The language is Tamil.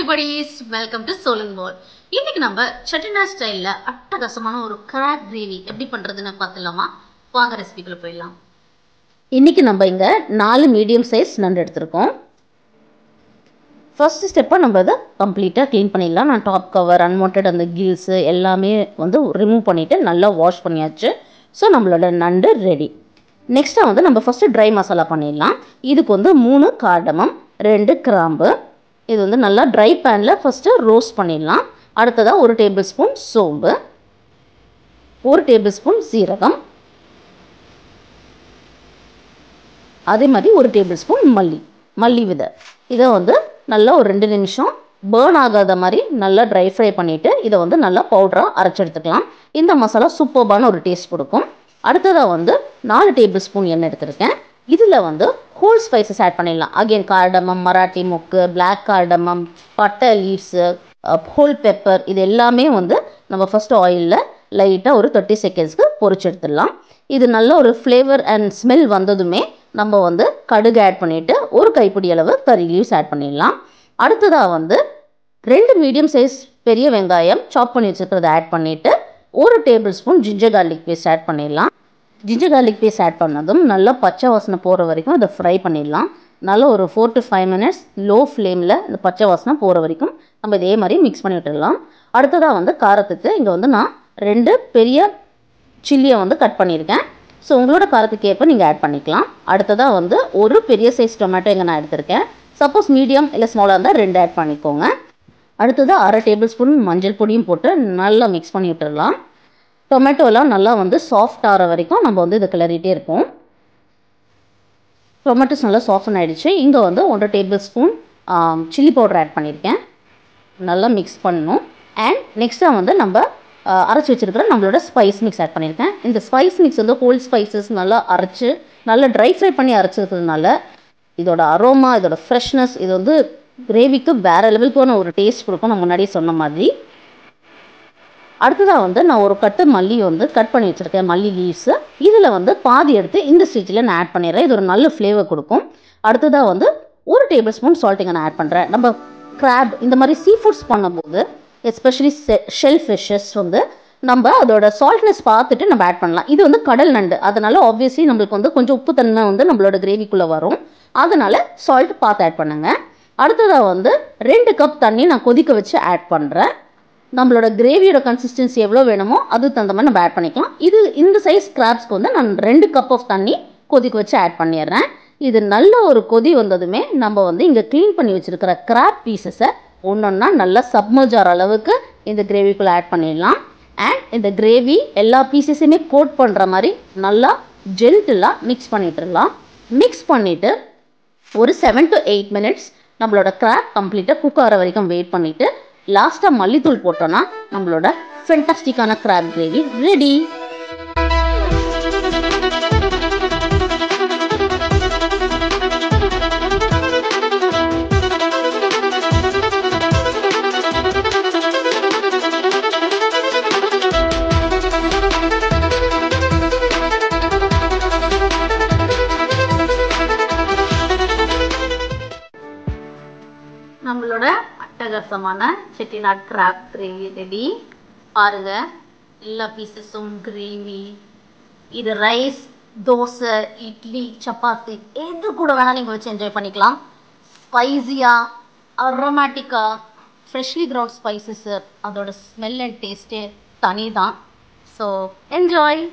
everybody, welcome to Soul and Ball. இன்னைக்கு நம்ம சட்டினா ஸ்டைல்ல அட்டகாசமான ஒரு கிராப் கிரேவி எப்படி பண்றதுன்னு பார்த்துலாமா? வாங்க ரெசிபிக்குள்ள போயிடலாம். இன்னைக்கு நம்ம இங்க 4 மீடியம் சைஸ் நண்டு எடுத்துருக்கோம். ஃபர்ஸ்ட் ஸ்டெப்பா நம்ம அதை கம்ப்ளீட்டா க்ளீன் பண்ணிடலாம். நான் டாப் கவர், அன்வான்டட் அந்த கில்ஸ் எல்லாமே ரிமூவ் பண்ணிட்டு நல்லா வாஷ் பண்ணியாச்சு. ஸோ நம்மளோட நண்டு ரெடி. நெக்ஸ்ட்டாக நம்ம ஃபஸ்ட்டு ட்ரை மசாலா பண்ணிடலாம். இதுக்கு 3 கார்டமம், 2 கிராம்பு. இது நல்லா ட்ரை பேனில் ஃபஸ்ட்டு ரோஸ்ட் பண்ணிடலாம். அடுத்ததாக 1 டேபிள் ஸ்பூன் சோம்பு, 1 டேபிள் ஸ்பூன் சீரகம், அதே மாதிரி 1 டேபிள் ஸ்பூன் மல்லி விதை. இதை நல்லா ஒரு 2 நிமிஷம் பேர்ன் ஆகாத மாதிரி நல்லா ட்ரை ஃப்ரை பண்ணிவிட்டு இதை நல்லா பவுடராக அரைச்சி எடுத்துக்கலாம். இந்த மசாலா சூப்பர்பான ஒரு டேஸ்ட் கொடுக்கும். அடுத்ததாக 4 டேபிள் ஸ்பூன் எண்ணெய் எடுத்துருக்கேன். இதில் ஹோல் ஸ்பைசஸ் ஆட் பண்ணிடலாம். அகெயின் கார்டமம், மராட்டி மொக்கு, பிளாக் கார்டமம், பட்டை லீவ்ஸு, ஹோல் பெப்பர், இது எல்லாமே நம்ம ஃபஸ்ட்டு ஆயிலில் லைட்டாக ஒரு 30 செகண்ட்ஸ்க்கு பொரிச்சு எடுத்துடலாம். இது நல்ல ஒரு ஃப்ளேவர் அண்ட் ஸ்மெல் வந்ததுமே நம்ம கடுகு ஆட் பண்ணிவிட்டு ஒரு கைப்பிடி அளவு கறி லீவ்ஸ் ஆட் பண்ணிடலாம். அடுத்ததாக 2 மீடியம் சைஸ் பெரிய வெங்காயம் சாப் பண்ணி வச்சுருக்கிறத ஆட் பண்ணிவிட்டு 1 tablespoon ginger garlic paste add பண்ணிடலாம். ஜிஞ்சர் கார்லிக் பேஸ்ட் ஆட் பண்ணதும் நல்லா பச்சை வாசனை போகிற வரைக்கும் அதை ஃப்ரை பண்ணிடலாம். நல்லா ஒரு 4 to 5 மினிட்ஸ் லோ ஃப்ளேமில் இந்த பச்சை வாசனை போகிற வரைக்கும் நம்ம இதே மாதிரி மிக்ஸ் பண்ணி விட்டுடலாம். அடுத்ததாக காரத்துக்கு இங்கே நான் 2 பெரிய சில்லியை கட் பண்ணியிருக்கேன். ஸோ உங்களோட காரத்துக்கு ஏற்ப நீங்கள் ஆட் பண்ணிக்கலாம். அடுத்ததாக ஒரு பெரிய சைஸ் டொமேட்டோ இங்கே நான் எடுத்திருக்கேன். சப்போஸ் மீடியம் இல்லை ஸ்மாலாக இருந்தால் 2 ஆட் பண்ணிக்கோங்க. அடுத்ததாக 1/2 டேபிள் ஸ்பூன் மஞ்சள் பொடியும் போட்டு நல்லா மிக்ஸ் பண்ணி விட்டுடலாம். டொமேட்டோலாம் நல்லா சாஃப்ட் ஆகிற வரைக்கும் நம்ம இதை கிளறிட்டே இருப்போம். டொமேட்டோஸ் நல்லா சாஃப்டன் ஆகிடுச்சு. இங்கே 1 tablespoon chilli powder add பண்ணியிருக்கேன். நல்லா மிக்ஸ் பண்ணணும். அண்ட் நெக்ஸ்ட்டாக நம்ம அரைச்சி வச்சுருக்கிற நம்மளோட ஸ்பைஸ் மிக்ஸ் ஆட் பண்ணியிருக்கேன். இந்த ஸ்பைஸ் மிக்ஸ் ஹோல் ஸ்பைசஸ் நல்லா அரைச்சி நல்லா ட்ரை ஃப்ரை பண்ணி அரைச்சிருக்கிறதுனால இதோட அரோமா, இதோட ஃப்ரெஷ்னஸ், இது கிரேவிக்கு வேறு லெவலுக்கான ஒரு டேஸ்ட் கொடுக்கும். நான் முன்னாடியே சொன்ன மாதிரி. அடுத்ததாக நான் ஒரு கட்டு மல்லி கட் பண்ணி வச்சுருக்கேன், மல்லி லீவ்ஸு. இதில் பாதி எடுத்து இந்த ஸ்டேஜில் நான் ஆட் பண்ணிடுறேன். இது ஒரு நல்ல ஃப்ளேவர் கொடுக்கும். அடுத்ததாக 1 டேபிள் ஸ்பூன் சால்ட்டிங்க நான் ஆட் பண்ணுறேன். நம்ம கிராப் இந்த மாதிரி சீ ஃபுட்ஸ் பண்ணும்போது எஸ்பெஷலி ஷெல் ஃபிஷ்ஷஸ் நம்ம அதோட சால்ட்னஸ் பார்த்துட்டு நம்ம ஆட் பண்ணலாம். இது கடல் நண்டு, அதனால் ஆப்வியஸ்லி நம்மளுக்கு கொஞ்சம் உப்பு தன்மை நம்மளோட கிரேவிக்குள்ளே வரும். அதனால் சால்ட் பார்த்து ஆட் பண்ணுங்கள். அடுத்ததாக 2 கப் தண்ணி நான் கொதிக்க வச்சு ஆட் பண்ணுறேன். நம்மளோட கிரேவியோட கன்சிஸ்டன்சி எவ்வளோ வேணுமோ அது தகுந்த மாதிரி நம்ம ஆட் பண்ணிக்கலாம். இந்த சைஸ் கிராப்ஸ்க்கு நான் 2 கப் ஆஃப் தண்ணி கொதிக்க வச்சு ஆட் பண்ணிடுறேன். இது நல்ல ஒரு கொதி வந்ததுமே நம்ம இங்கே க்ளீன் பண்ணி வச்சுருக்கிற கிராப் பீசஸை ஒன்றொன்னா நல்லா சப்மர்ஜ் ஆகிற அளவுக்கு இந்த கிரேவிக்குள்ளே ஆட் பண்ணிடலாம். அண்ட் இந்த கிரேவி எல்லா பீசஸையுமே கோட் பண்ணுற மாதிரி நல்லா ஜென்டிலாக மிக்ஸ் பண்ணிட்டுடலாம். மிக்ஸ் பண்ணிவிட்டு ஒரு 7 to 8 மினிட்ஸ் நம்மளோட கிராப் கம்ப்ளீட்டாக குக் ஆகிற வரைக்கும் வெயிட் பண்ணிவிட்டு லாஸ்ட்டாக மல்லித்தூள் போட்டோன்னா நம்மளோட ஃபென்டாஸ்டிக்கான கிராப் கிரேவி ரெடி. நம்மளோட அட்டகாசமான செட்டிநாட் கிராப் கிரேவி ரெடி. பாருங்க, எல்லா பீசஸும் கிரேவி. இது ரைஸ், தோசை, இட்லி, சப்பாத்தி எது கூட வேணால் நீங்கள் வச்சு என்ஜாய் பண்ணிக்கலாம். ஸ்பைஸியாக, அரோமேட்டிக்காக, ஃப்ரெஷ்லி கிரவுண்ட் ஸ்பைசஸ்ஸு, அதோட ஸ்மெல் அண்ட் டேஸ்ட்டே தனி தான். So enjoy.